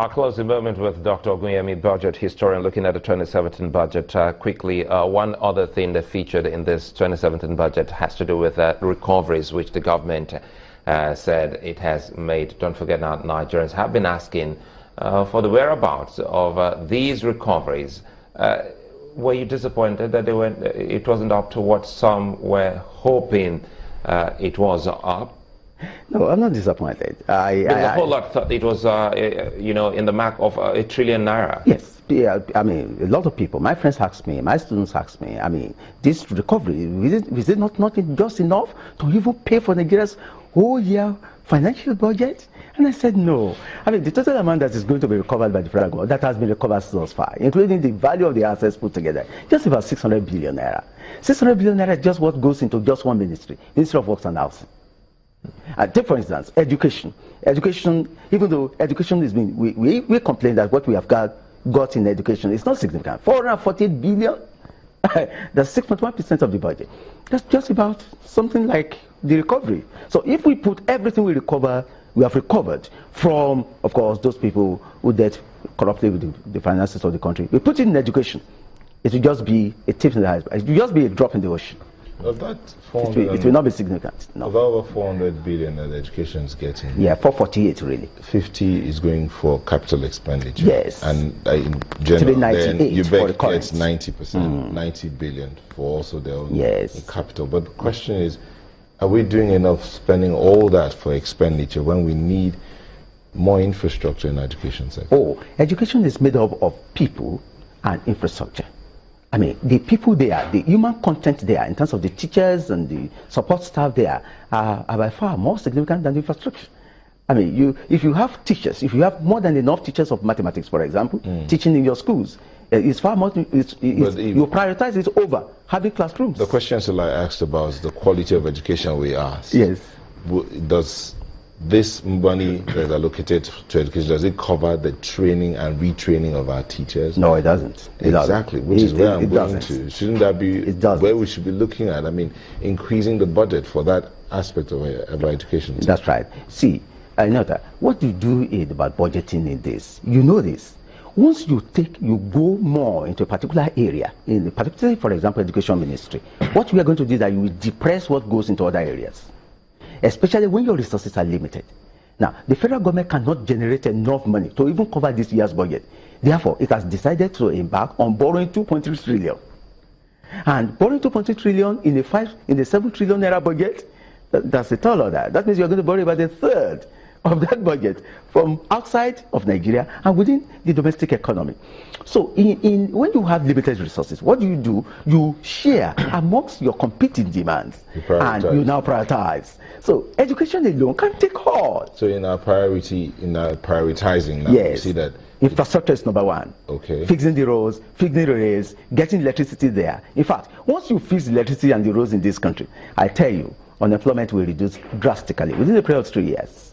Our closing moment with Dr. Ogunyemi, budget historian, looking at the 2017 budget. Quickly, one other thing that featured in this 2017 budget has to do with recoveries, which the government said it has made. Don't forget now, Nigerians have been asking for the whereabouts of these recoveries. Were you disappointed that it wasn't up to what some were hoping it was up? No, I'm not disappointed. A whole lot thought it was, in the mark of ₦1 trillion. Yes, yeah, I mean, a lot of people, my friends ask me, my students ask me, I mean, this recovery, is it not just enough to even pay for Nigeria's whole year financial budget? And I said no. I mean, the total amount that is going to be recovered by the federal government, that has been recovered thus far, including the value of the assets put together, just about 600 billion naira. 600 billion naira is just what goes into just one ministry, Ministry of Works and Housing. Take for instance, education. Education, even though education is being, we complain that what we have got in education is not significant. 448 billion, that's 6.1% of the budget. That's just about something like the recovery. So if we put everything we have recovered from, of course, those people who dealt corruptly with the finances of the country, we put it in education, it will just be a tip in the iceberg. It will just be a drop in the ocean. It will not be significant. No. Of over 400 billion that education is getting. Yeah, 448 really. 50 is going for capital expenditure. Yes. And in general, then you for the gets 90%, 90 billion for also their own capital. But the question is, are we doing enough spending all that for expenditure when we need more infrastructure in the education sector? Oh, education is made up of people and infrastructure. I mean, the people there, the human content there, in terms of the teachers and the support staff there, are by far more significant than the infrastructure. I mean, if you have teachers, if you have more than enough teachers of mathematics, for example, teaching in your schools, it's far more, you prioritize it over having classrooms. The question I asked about is the quality of education we asked. Yes. Does this money that is allocated to education, does it cover the training and retraining of our teachers? No, it doesn't. Exactly, which is where I'm going to. Shouldn't that be where we should be looking at? I mean, increasing the budget for that aspect of our education. That's right. See, I know that. What you do is about budgeting in this. You know this. Once you go more into a particular area, particularly, for example, education ministry, what we are going to do is that you will depress what goes into other areas, especially when your resources are limited. Now, the federal government cannot generate enough money to even cover this year's budget. Therefore, it has decided to embark on borrowing 2.3 trillion. And borrowing 2.3 trillion in a 7 trillion naira budget, that's a tall order. That means you're going to borrow about a third of that budget from outside of Nigeria and within the domestic economy. So when you have limited resources, what do? You share amongst your competing demands and you now prioritize. So education alone can take hold. So in our prioritizing now, yes, you see that infrastructure is number one. Okay. Fixing the roads, fixing the rails, getting electricity there. In fact, once you fix the electricity and the roads in this country, I tell you, unemployment will reduce drastically within a period of 3 years.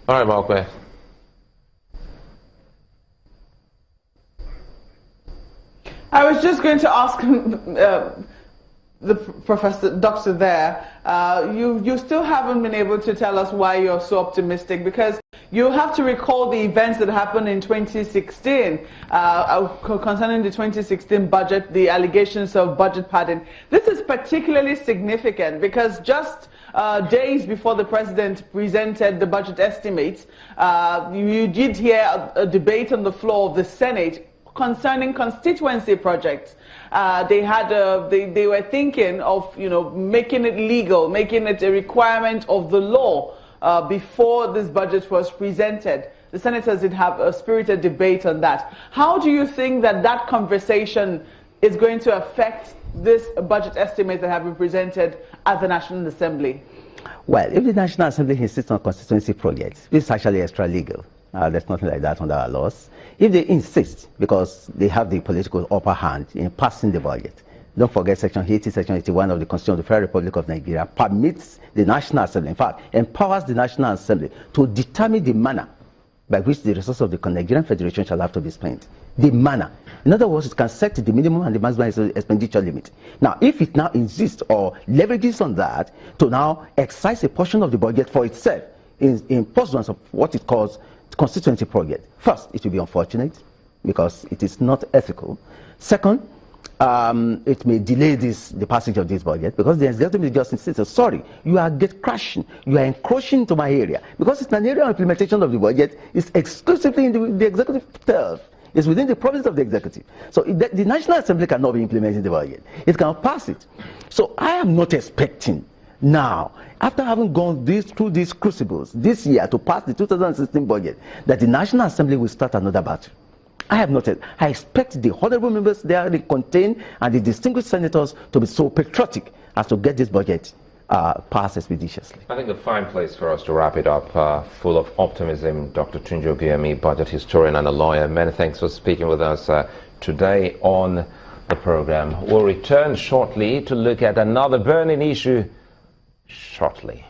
All right, Malkwe. I was just going to ask the doctor there, you still haven't been able to tell us why you're so optimistic, because you have to recall the events that happened in 2016 concerning the 2016 budget, the allegations of budget padding. This is particularly significant because just days before the president presented the budget estimates, you did hear a debate on the floor of the Senate concerning constituency projects. They were thinking of making it legal, making it a requirement of the law before this budget was presented. The senators did have a spirited debate on that. How do you think that conversation is going to affect this budget estimates that have been presented at the National Assembly? Well, if the National Assembly insists on constituency projects, this is actually extra legal. There's nothing like that under our laws. If they insist, because they have the political upper hand in passing the budget, don't forget Section 80, Section 81 of the Constitution of the Federal Republic of Nigeria permits the National Assembly, in fact, empowers the National Assembly to determine the manner by which the resources of the Nigerian Federation shall have to be spent. The manner. In other words, it can set the minimum and the maximum expenditure limit. Now, if it now insists or leverages on that to now excise a portion of the budget for itself in pursuance of what it calls constituency project. First, it will be unfortunate because it is not ethical. Second, it may delay the passage of this budget because the executive will just insist, sorry, you are crashing, you are encroaching into my area. Because it's an area of implementation of the budget, it's exclusively in the executive turf. It's within the province of the executive. So the National Assembly cannot be implementing the budget. It cannot pass it. So I am not expecting now, after having gone through these crucibles this year to pass the 2016 budget, that the National Assembly will start another battle. I have noted. I expect the honorable members there, they contain, and the distinguished senators to be so patriotic as to get this budget passed expeditiously. I think a fine place for us to wrap it up, full of optimism. Dr. Tunji Oguyemi, budget historian and a lawyer, many thanks for speaking with us today on the program. We'll return shortly to look at another burning issue shortly.